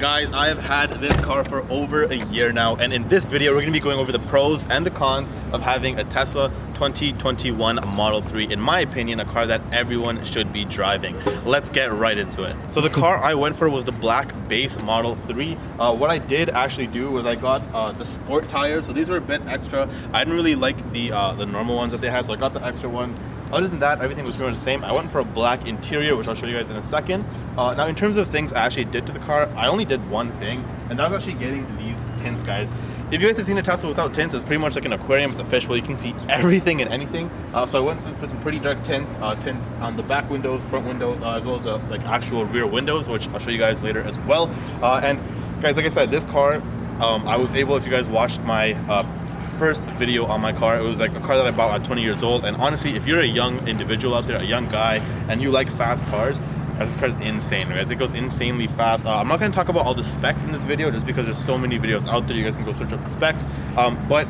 Guys, I have had this car for over a year now, and in this video we're going to be going over the pros and the cons of having a Tesla 2021 Model 3. In my opinion, a car that everyone should be driving. Let's get right into it. So the car I went for was the black base Model 3. What I did actually do was I got the sport tires. So these were a bit extra. I didn't really like the normal ones that they had, so I got the extra ones. Other than that, everything was pretty much the same. I went for a black interior, which I'll show you guys in a second. Now, in terms of things I actually did to the car, I only did one thing, and that was actually getting these tints, guys. If you guys have seen a Tesla without tints, it's pretty much like an aquarium. It's a fishbowl. You can see everything and anything. So I went for some pretty dark tints, tints on the back windows, front windows, as well as the actual rear windows, which I'll show you guys later as well. And guys, like I said, this car, I was able, if you guys watched my first video on my car, it was like a car that I bought at 20 years old. And honestly, if you're a young individual out there, a young guy, and you like fast cars, this car is insane, guys. It goes insanely fast. I'm not going to talk about all the specs in this video just because there's so many videos out there. You guys can go search up the specs, but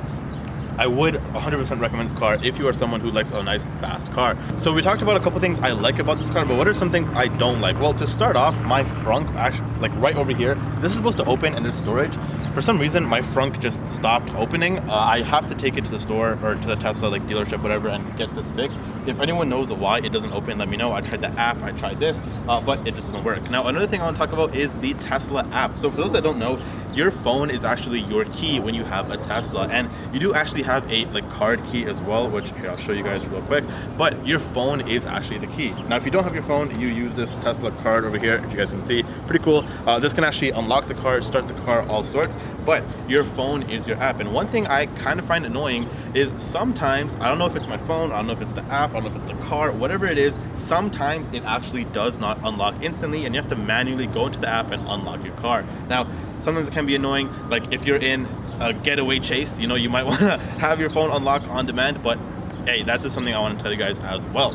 I would 100% recommend this car if you are someone who likes a nice fast car. So we talked about a couple things I like about this car, but what are some things I don't like? Well, to start off, my frunk, actually, like right over here, this is supposed to open and there's storage. For some reason, my frunk just stopped opening. I have to take it to the store or to the Tesla dealership, whatever, and get this fixed. If anyone knows why it doesn't open, let me know. I tried the app, I tried this, but it just doesn't work. Now, another thing I want to talk about is the Tesla app. So for those that don't know, your phone is actually your key when you have a Tesla, and you do actually have a card key as well, which here I'll show you guys real quick. But your phone is actually the key. Now, if you don't have your phone, you use this Tesla card over here. If you guys can see, pretty cool. This can actually unlock the car, start the car, all sorts. But your phone is your app. And one thing I kind of find annoying is sometimes, I don't know if it's my phone, I don't know if it's the app, I don't know if it's the car, whatever it is, sometimes it actually does not unlock instantly, and you have to manually go into the app and unlock your car. Now, sometimes it can be annoying, like if you're in a getaway chase, you know, you might want to have your phone unlock on demand, but hey, that's just something I want to tell you guys as well.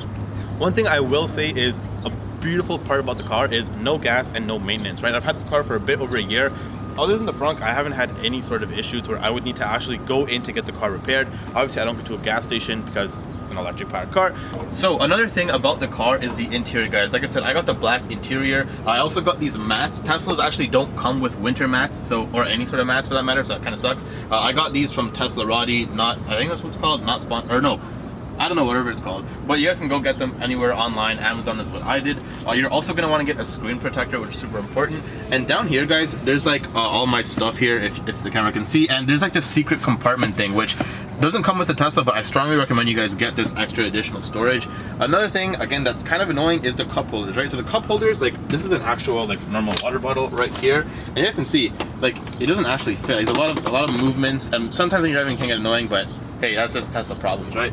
One thing I will say is a beautiful part about the car is no gas and no maintenance, right? I've had this car for a bit over a year. Other than the front, I haven't had any sort of issues where I would need to actually go in to get the car repaired. Obviously, I don't go to a gas station because it's an electric powered car. So another thing about the car is the interior, guys. Like I said, I got the black interior. I also got these mats. Teslas actually don't come with winter mats, or any sort of mats for that matter, so that kind of sucks. I got these from Tesla Radies, I think that's what it's called, not sponsored, or no, I don't know, whatever it's called, but you guys can go get them anywhere online. Amazon is what I did. You're also going to want to get a screen protector, which is super important. And down here, guys, there's all my stuff here, if the camera can see, and there's this secret compartment thing, which doesn't come with the Tesla, but I strongly recommend you guys get this extra additional storage. Another thing, again, that's kind of annoying is the cup holders, right? So the cup holders, this is an actual normal water bottle right here, and you guys can see, it doesn't actually fit. There's a lot of movements, and sometimes when you're driving it can get annoying, but hey, that's just Tesla problems, right?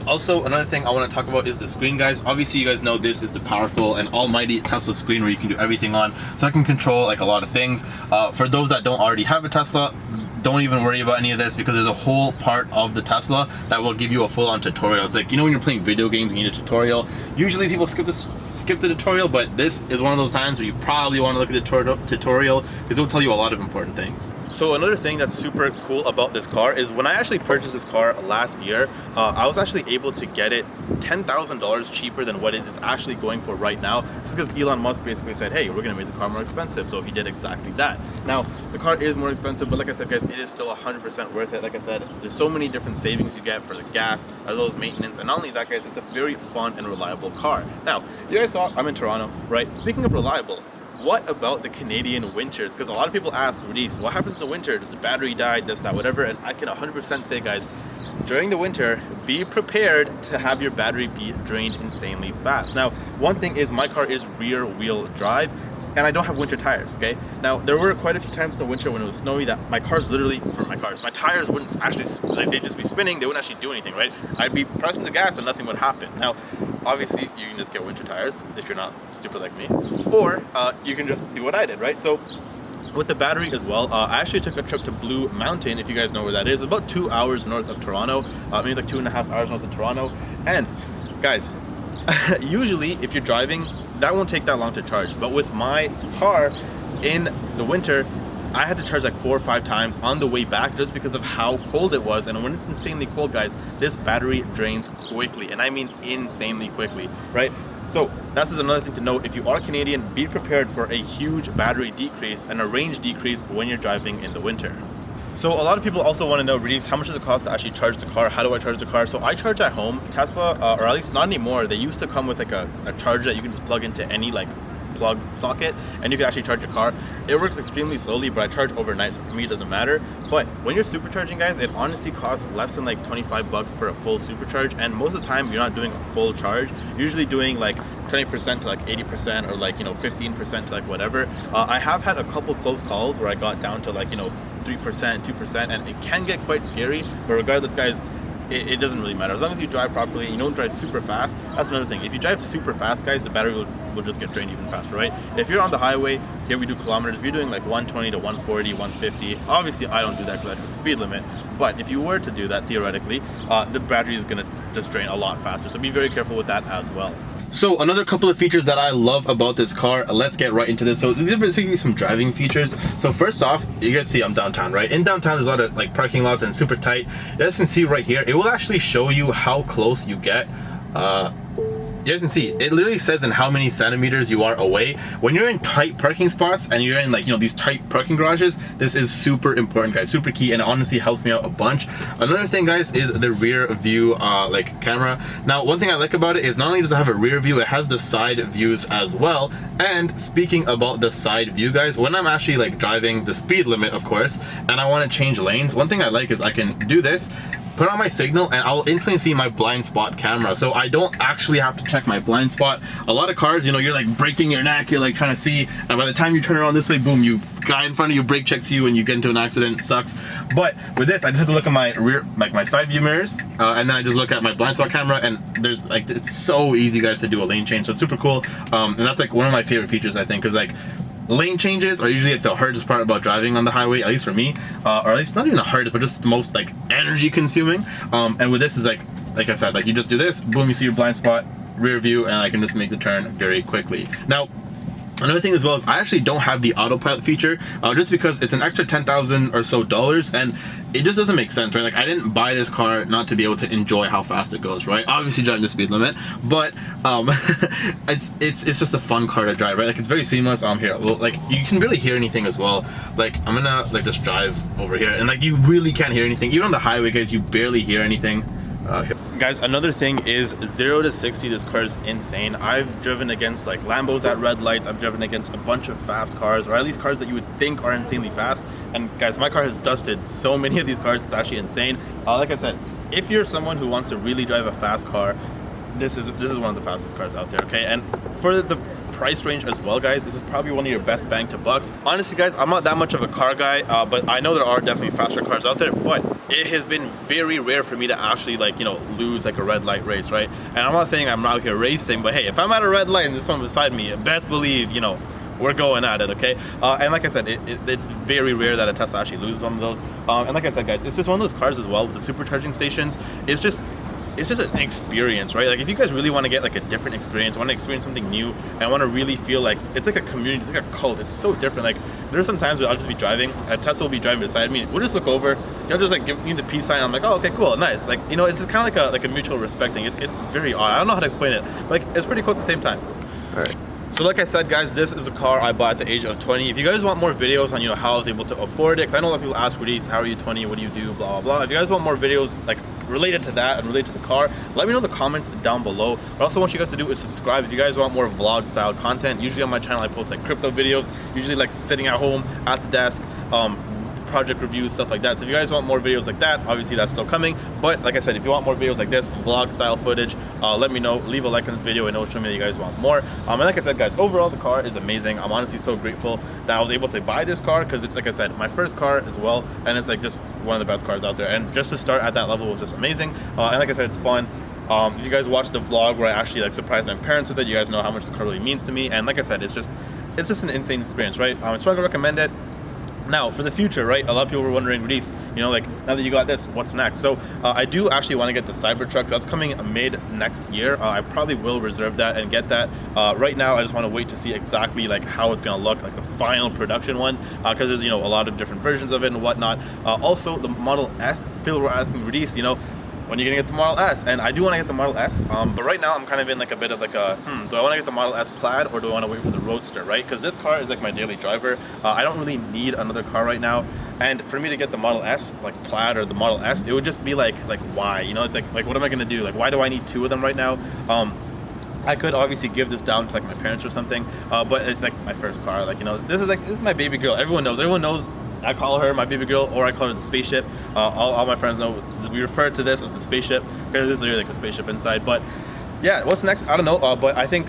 Also, another thing I want to talk about is the screen, guys. Obviously, you guys know this is the powerful and almighty Tesla screen where you can do everything on. So I can control a lot of things. For those that don't already have a Tesla, don't even worry about any of this because there's a whole part of the Tesla that will give you a full-on tutorial. It's you know when you're playing video games and you need a tutorial, usually people skip the tutorial, but this is one of those times where you probably want to look at the tutorial because it'll tell you a lot of important things. So another thing that's super cool about this car is when I actually purchased this car last year, I was actually able to get it $10,000 cheaper than what it is actually going for right now. This is because Elon Musk basically said, hey, we're going to make the car more expensive. So he did exactly that. Now, the car is more expensive, but like I said, guys, it is still 100% worth it. Like I said, there's so many different savings you get for the gas as well as maintenance. And not only that, guys, it's a very fun and reliable car. Now, you guys saw I'm in Toronto, right? Speaking of reliable, what about the Canadian winters? Because a lot of people ask, Radies, what happens in the winter? Does the battery die, this, that, whatever? And I can 100% say, guys, during the winter, be prepared to have your battery be drained insanely fast. Now, one thing is my car is rear wheel drive, and I don't have winter tires, okay? Now, there were quite a few times in the winter when it was snowy that my tires wouldn't actually, they'd just be spinning, they wouldn't actually do anything, right? I'd be pressing the gas and nothing would happen. Now, obviously, you can just get winter tires if you're not stupid like me, or you can just do what I did, right? So, with the battery as well, I actually took a trip to Blue Mountain, if you guys know where that is. It's about 2 hours north of Toronto, maybe 2.5 hours north of Toronto. And guys, usually if you're driving, that won't take that long to charge. But with my car in the winter, I had to charge 4 or 5 times on the way back just because of how cold it was. And when it's insanely cold, guys, this battery drains quickly, and I mean insanely quickly, right? So that's just another thing to note. If you are Canadian, be prepared for a huge battery decrease and a range decrease when you're driving in the winter. So a lot of people also want to know, Radies, how much does it cost to actually charge the car? How do I charge the car? So I charge at home. Tesla, or at least not anymore, they used to come with like a charger that you can just plug into any like plug socket and you can actually charge your car. It works extremely slowly, but I charge overnight, so for me it doesn't matter. But when you're supercharging, guys, it honestly costs less than like 25 bucks for a full supercharge, and most of the time you're not doing a full charge. You're usually doing like 20% to like 80%, or like 15% to like whatever. I have had a couple close calls where I got down to like 3%, 2%, and it can get quite scary. But regardless, guys, it doesn't really matter as long as you drive properly and you don't drive super fast. That's another thing. If you drive super fast, guys, the battery will just get drained even faster, right? If you're on the highway, here we do kilometers. If you're doing like 120 to 140, 150, obviously I don't do that because I do the speed limit. But if you were to do that, theoretically, the battery is gonna just drain a lot faster. So be very careful with that as well. So another couple of features that I love about this car, let's get right into this. So these are basically some driving features. So first off, you guys see I'm downtown, right? In downtown, there's a lot of like parking lots and super tight. You guys can see right here, it will actually show you how close you get. You guys can see, it literally says in how many centimeters you are away. When you're in tight parking spots and you're in like, these tight parking garages, this is super important, guys, super key, and it honestly helps me out a bunch. Another thing, guys, is the rear view like camera. Now, one thing I like about it is not only does it have a rear view, it has the side views as well. And speaking about the side view, guys, when I'm actually like driving the speed limit, of course, and I want to change lanes, one thing I like is I can do this, put on my signal, and I'll instantly see my blind spot camera, so I don't actually have to check my blind spot. A lot of cars, you're like breaking your neck, you're like trying to see, and by the time you turn around this way, boom, guy in front of you brake checks you and you get into an accident. It sucks. But with this, I just have to look at my rear, like my side view mirrors, and then I just look at my blind spot camera, and there's like, it's so easy, guys, to do a lane change, so it's super cool. And that's like one of my favorite features, I think, because like lane changes are usually like the hardest part about driving on the highway, at least for me, or at least not even the hardest, but just the most like energy consuming. And with this is like I said, like you just do this, boom, you see your blind spot, rear view, and I can just make the turn very quickly. Now, another thing as well is I actually don't have the autopilot feature, just because it's an extra $10,000 or so, and it just doesn't make sense, right? Like I didn't buy this car not to be able to enjoy how fast it goes, right? Obviously driving the speed limit, but it's just a fun car to drive, right? Like it's very seamless. Here, like you can barely hear anything as well. Like I'm gonna like just drive over here, and like you really can't hear anything. Even on the highway, guys, you barely hear anything. Guys, another thing is 0 to 60, this car is insane. I've driven against like Lambos at red lights, I've driven against a bunch of fast cars, or at least cars that you would think are insanely fast, and guys, my car has dusted so many of these cars, it's actually insane. Like I said, if you're someone who wants to really drive a fast car, this is one of the fastest cars out there, okay? And for the price range as well, guys, this is probably one of your best bang to bucks. Honestly, guys, I'm not that much of a car guy, but I know there are definitely faster cars out there, but it has been very rare for me to actually like lose like a red light race, right? And I'm not saying I'm out here racing, but hey, if I'm at a red light and there's someone beside me, best believe we're going at it, okay? And like I said, it's very rare that a Tesla actually loses one of those. And like I said, guys, it's just one of those cars as well with the supercharging stations. It's just an experience, right? Like if you guys really want to get like a different experience, want to experience something new, and want to really feel like it's like a community, it's like a cult, it's so different. Like there's some times where I'll just be driving, a Tesla will be driving beside me, we'll just look over, just like give me the peace sign, I'm like, oh, okay, cool, nice. Like, it's just kind of like a mutual respect thing. It's very odd, I don't know how to explain it, but like it's pretty cool at the same time. All right. So like I said, guys, this is a car I bought at the age of 20. If you guys want more videos on how I was able to afford it, because I know a lot of people ask, Radies, how are you 20, what do you do, blah, blah, blah. If you guys want more videos like related to that and related to the car, let me know in the comments down below. But also what you guys to do is subscribe if you guys want more vlog style content. Usually on my channel I post like crypto videos, usually like sitting at home at the desk, project reviews, stuff like that. So if you guys want more videos like that, obviously that's still coming. But like I said, if you want more videos like this, vlog style footage, let me know. Leave a like on this video and it'll show me that you guys want more. And like I said, guys, overall the car is amazing. I'm honestly so grateful that I was able to buy this car, because it's, like I said, my first car as well, and it's like just one of the best cars out there. And just to start at that level was just amazing. And like I said, it's fun. If you guys watched the vlog where I actually like surprised my parents with it, you guys know how much this car really means to me. And like I said, it's just an insane experience, right? I'm strongly recommend it. Now, for the future, right, a lot of people were wondering, Radies, like, now that you got this, what's next? So, I do actually want to get the Cybertruck. That's coming mid next year. I probably will reserve that and get that. Right now, I just want to wait to see exactly, like, how it's going to look, like the final production one, because there's, a lot of different versions of it and whatnot. Also, the Model S, people were asking, Radies, when you're gonna get the Model S. And I do want to get the Model S, but right now I'm kind of in like a bit of like a do I want to get the Model S Plaid or do I want to wait for the Roadster, right? Because this car is like my daily driver. I don't really need another car right now, and for me to get the Model S, like Plaid or the Model S, it would just be like why, you know? It's like what am I gonna do? Like, why do I need two of them right now? I could obviously give this down to like my parents or something, but it's like my first car. Like, you know, this is my baby girl. Everyone knows I call her my baby girl, or I call her the spaceship. All my friends know we refer to this as the spaceship because this is really like a spaceship inside. But yeah, what's next? I don't know. But I think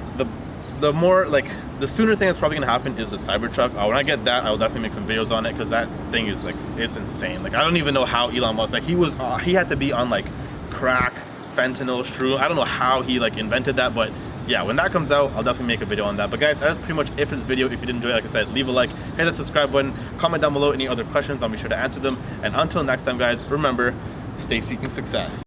the more like the sooner thing that's probably gonna happen is the Cybertruck. When I get that, I'll definitely make some videos on it because that thing is like, it's insane. Like, I don't even know how Elon Musk, like, he had to be on like crack, fentanyl, shroom. I don't know how he like invented that, but yeah, when that comes out, I'll definitely make a video on that. But guys, that's pretty much it for this video. If you did enjoy it, like I said, leave a like, hit that subscribe button, comment down below any other questions, I'll be sure to answer them. And until next time, guys, remember, stay seeking success.